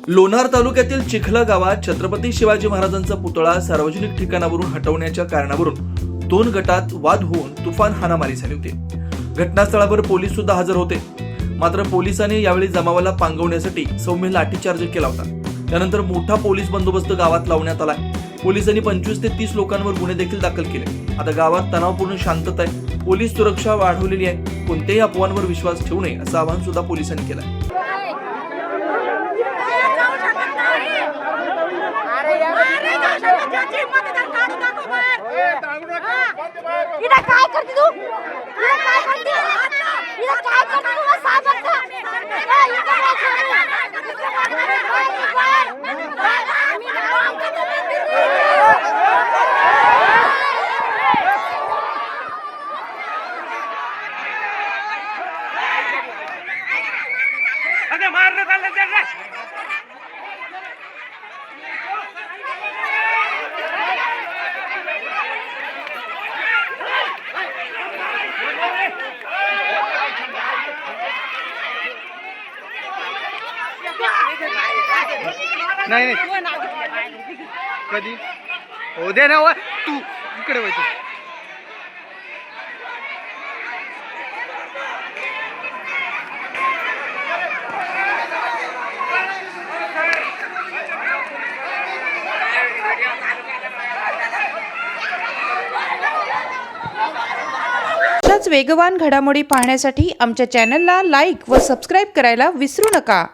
लोणार तालुक्यातील चिखला गावात छत्रपती शिवाजी महाराजांचा पुतळा सार्वजनिक ठिकाणावरून हटवण्याच्या कारणावरून 2 गटात वाद होऊन तुफान हाणामारी झाली होती। घटनास्थळावर पोलीस सुद्धा हजर होते। मात्र पोलिसांनी यावेळी जमावाला पांगवण्यासाठी सौम्य लाठीचार्ज केला होता। त्यानंतर मोठा पोलीस बंदोबस्त गावात लावण्यात आला। पोलिसांनी 25 ते 30 लोकांवर गुन्हे देखील दाखल केले। आता गावात तणावपूर्ण शांतता आहे। पोलीस सुरक्षा वाढवलेली आहे। कोणत्याही अफवांवर विश्वास ठेवू नये असं आवाहन सुद्धा पोलिसांनी केलं आहे। इधर काय करते तू? इधर काय करते? इधर काय करते तू? साहेबांचा अरे मारने चालले त्याला नाही कधी हो दे ना तू इकडे व्हायचं अशाच वेगवान घडामोडी पाहण्यासाठी आमच्या चॅनलला लाईक व सबस्क्राईब करायला विसरू नका।